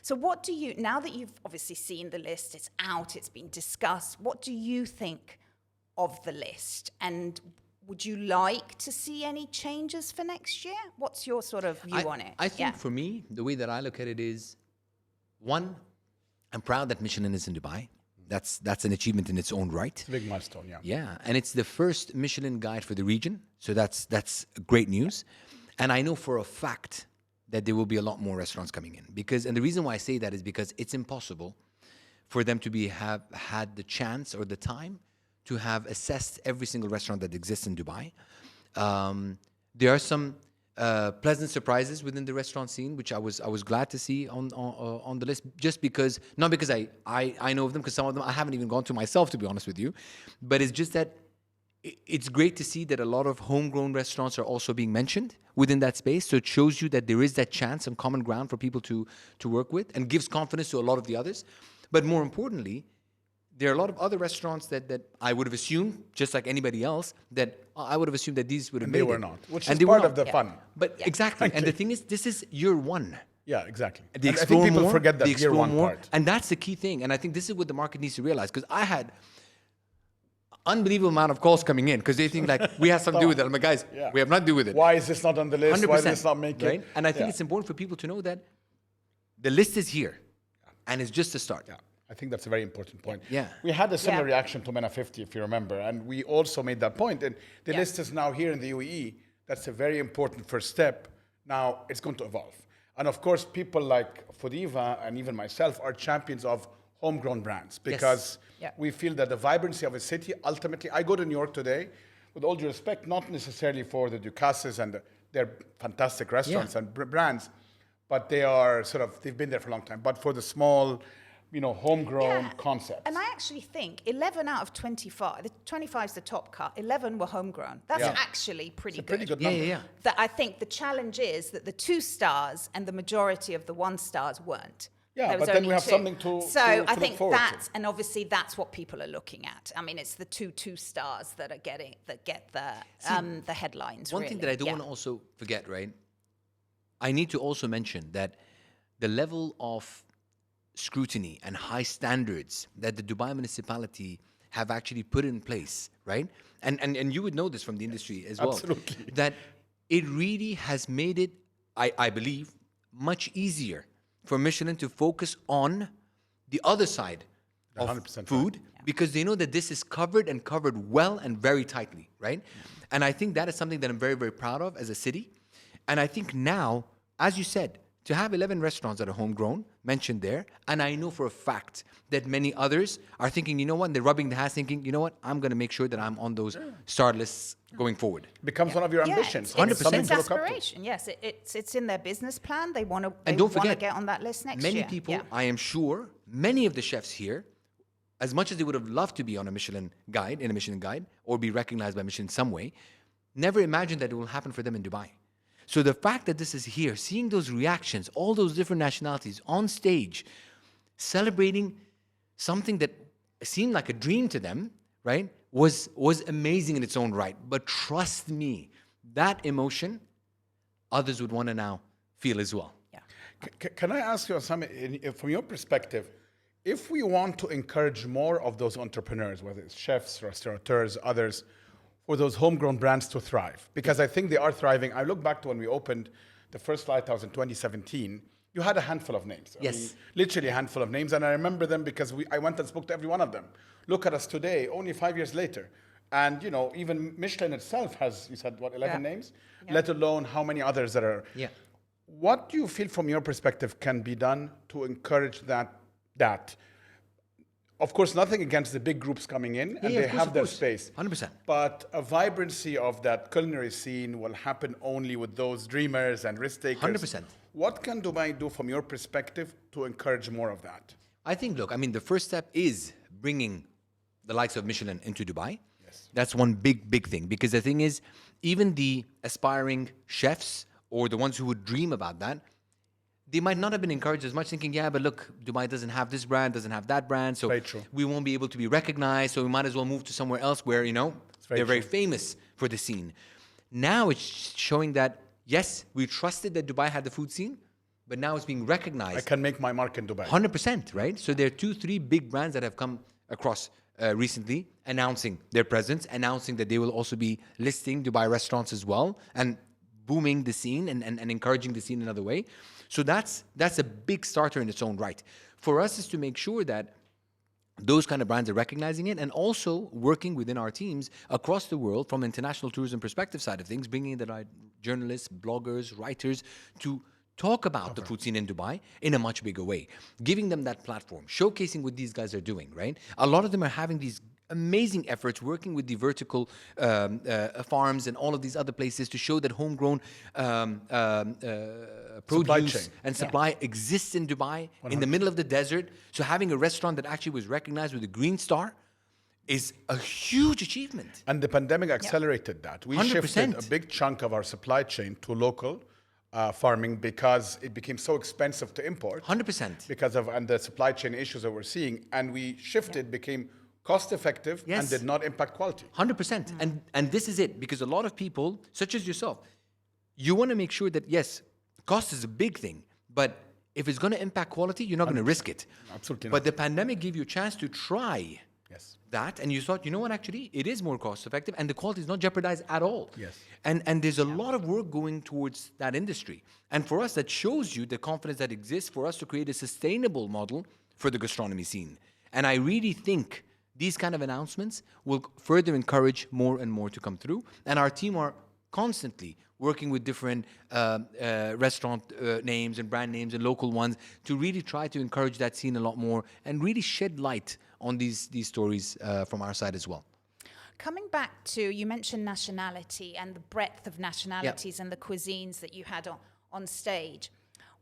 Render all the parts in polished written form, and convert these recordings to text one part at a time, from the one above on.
So what do you, now that you've obviously seen the list, it's out, it's been discussed, what do you think of the list? And would you like to see any changes for next year? What's your sort of view on it? I think for me, the way that I look at it is, one, I'm proud that Michelin is in Dubai. That's an achievement in its own right. It's a big milestone, yeah. Yeah, and it's the first Michelin guide for the region, so that's great news. And I know for a fact that there will be a lot more restaurants coming in, and the reason why I say that is because it's impossible for them to have had the chance or the time to have assessed every single restaurant that exists in Dubai. There are some pleasant surprises within the restaurant scene, which I was glad to see on the list, just because, not because I know of them, because some of them I haven't even gone to myself, to be honest with you, but it's just that it's great to see that a lot of homegrown restaurants are also being mentioned within that space. So it shows you that there is that chance and common ground for people to work with, and gives confidence to a lot of the others. But more importantly, there are a lot of other restaurants that I would have assumed, just like anybody else, that I would have assumed that these would have made it. They were not, which is part of the fun. But exactly. And the thing is, this is year one. Yeah, exactly. They I think people more, forget that year one part. And that's the key thing. And I think this is what the market needs to realize, because I had unbelievable amount of calls coming in, because they think like we have something to do with it. I'm like, guys, we have nothing to do with it. Why is this not on the list? 100%, why is this not making it? Right? And I think it's important for people to know that the list is here, and it's just a start. Yeah, I think that's a very important point. Yeah. We had a similar reaction to MENA 50, if you remember, and we also made that point. And the list is now here in the UAE. That's a very important first step. Now it's going to evolve. And of course, people like Fodiva and even myself are champions of homegrown brands, because we feel that the vibrancy of a city, ultimately, I go to New York today, with all due respect, not necessarily for the Ducasses and their fantastic restaurants and brands, but they are they've been there for a long time, but for the small, homegrown concepts. And I actually think 11 out of 25, 25 is the top cut, 11 were homegrown. That's actually pretty good. Number. That I think the challenge is that the 2 stars and the majority of the 1 stars weren't. Yeah, but then we have something to I think look forward that's, to. and obviously that's what people are looking at. I mean, it's the 2 stars that get the headlines. One thing that I don't want to also forget, right? I need to also mention that the level of scrutiny and high standards that the Dubai municipality have actually put in place, right? And you would know this from the industry as well. Absolutely. That it really has made it, I believe, much easier for Michelin to focus on the other side of food, because they know that this is covered well and very tightly, right? And I think that is something that I'm very, very proud of as a city. And I think now, as you said, to have 11 restaurants that are homegrown, mentioned there, and I know for a fact that many others are thinking, you know what, they're rubbing their hands thinking, you know what, I'm going to make sure that I'm on those star lists going forward. Becomes one of your ambitions. 100%. It's aspiration, yes. It's in their business plan. They want to get on that list next year. Many people, I am sure, many of the chefs here, as much as they would have loved to be on a Michelin guide, or be recognized by Michelin in some way, never imagined that it will happen for them in Dubai. So the fact that this is here, seeing those reactions, all those different nationalities on stage, celebrating something that seemed like a dream to them, right, was amazing in its own right. But trust me, that emotion, others would want to now feel as well. Yeah. Can I ask you, Issam, from your perspective, if we want to encourage more of those entrepreneurs, whether it's chefs, restaurateurs, others, for those homegrown brands to thrive, because I think they are thriving. I look back to when we opened the first lighthouse in 2017, you had a handful of names. I mean, literally a handful of names. And I remember them because I went and spoke to every one of them. Look at us today, only 5 years later. And, even Michelin itself has, you said, 11 names? Yeah. Let alone how many others there are. Yeah. What do you feel from your perspective can be done to encourage that? Of course, nothing against the big groups coming in, and they have their space. 100%. But a vibrancy of that culinary scene will happen only with those dreamers and risk takers. 100%. What can Dubai do from your perspective to encourage more of that? I think, look, the first step is bringing the likes of Michelin into Dubai. Yes. That's one big thing. Because the thing is, even the aspiring chefs or the ones who would dream about that, they might not have been encouraged as much, thinking, yeah, but look, Dubai doesn't have this brand, doesn't have that brand, so we won't be able to be recognized, so we might as well move to somewhere else where, they're very famous for the scene. Now it's showing that, yes, we trusted that Dubai had the food scene, but now it's being recognized. I can make my mark in Dubai. 100%, right? So there are 2-3 big brands that have come across recently, announcing their presence, announcing that they will also be listing Dubai restaurants as well, and booming the scene and encouraging the scene another way. So that's a big starter in its own right. For us is to make sure that those kind of brands are recognizing it, and also working within our teams across the world from international tourism perspective side of things, bringing in the right journalists, bloggers, writers to talk about the food scene in Dubai in a much bigger way, giving them that platform, showcasing what these guys are doing, right? A lot of them are having these amazing efforts working with the vertical farms and all of these other places to show that homegrown produce and supply exists in Dubai, 100%. In the middle of the desert. So having a restaurant that actually was recognized with a green star is a huge achievement. And the pandemic accelerated that. We 100%. shifted a big chunk of our supply chain to local farming because it became so expensive to import. 100%. Because of and the supply chain issues that we're seeing. And we shifted, became cost effective, and did not impact quality. 100%. And this is it, because a lot of people, such as yourself, you want to make sure that, yes, cost is a big thing, but if it's going to impact quality, you're not going to risk it. Absolutely not. But the pandemic gave you a chance to try that, and you thought, you know what, actually, it is more cost effective, and the quality is not jeopardized at all. Yes. And there's a lot of work going towards that industry. And for us, that shows you the confidence that exists for us to create a sustainable model for the gastronomy scene. And I really think these kind of announcements will further encourage more and more to come through. And our team are constantly working with different restaurant names and brand names and local ones to really try to encourage that scene a lot more and really shed light on these stories from our side as well. Coming back to, you mentioned nationality and the breadth of nationalities and the cuisines that you had on stage.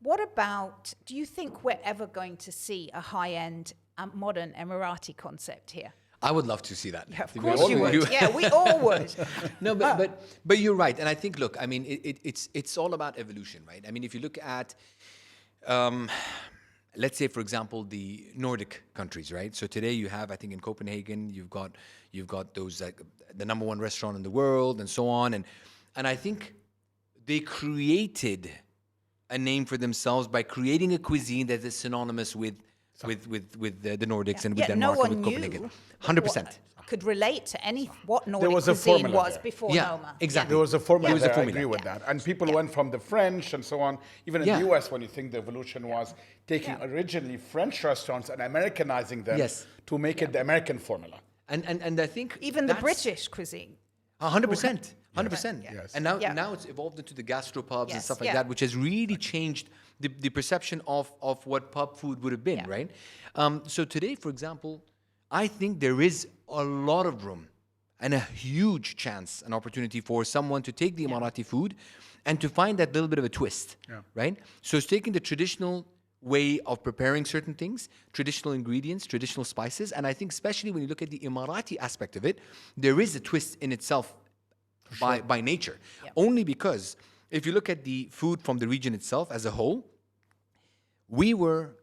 What about, do you think we're ever going to see a high-end, modern Emirati concept here? I would love to see that. Yeah, of course you would. Yeah, we all would. No, but you're right. And I think, look, I mean, it's all about evolution, right? I mean, if you look at, let's say, for example, the Nordic countries, right? So today you have, I think in Copenhagen, you've got those, like, the #1 restaurant in the world and so on. And I think they created a name for themselves by creating a cuisine that is synonymous with the Nordics and with Denmark and with Copenhagen. 100%. Could relate to what Nordic cuisine was before Noma. Exactly. There was a formula there, I agree with Yeah. that. And people went from the French and so on. Even in the US, when you think the evolution was taking originally French restaurants and Americanizing them to make it the American formula. And I think even the British cuisine. 100%. 100%. Yes. And now it's evolved into the gastropubs and stuff like that, which has really changed the perception of what pub food would have been, right? So today, for example, I think there is a lot of room and a huge chance, an opportunity for someone to take the Emirati food and to find that little bit of a twist, right? So it's taking the traditional way of preparing certain things, traditional ingredients, traditional spices, and I think especially when you look at the Emirati aspect of it, there is a twist in itself by nature. Only because if you look at the food from the region itself as a whole, we were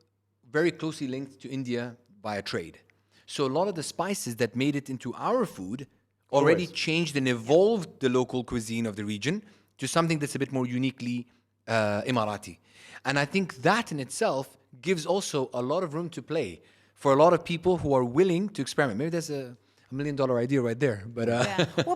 very closely linked to India by a trade. So a lot of the spices that made it into our food already changed and evolved the local cuisine of the region to something that's a bit more uniquely Emirati. And I think that in itself gives also a lot of room to play for a lot of people who are willing to experiment. Maybe there's a $1 million idea right there. But Well,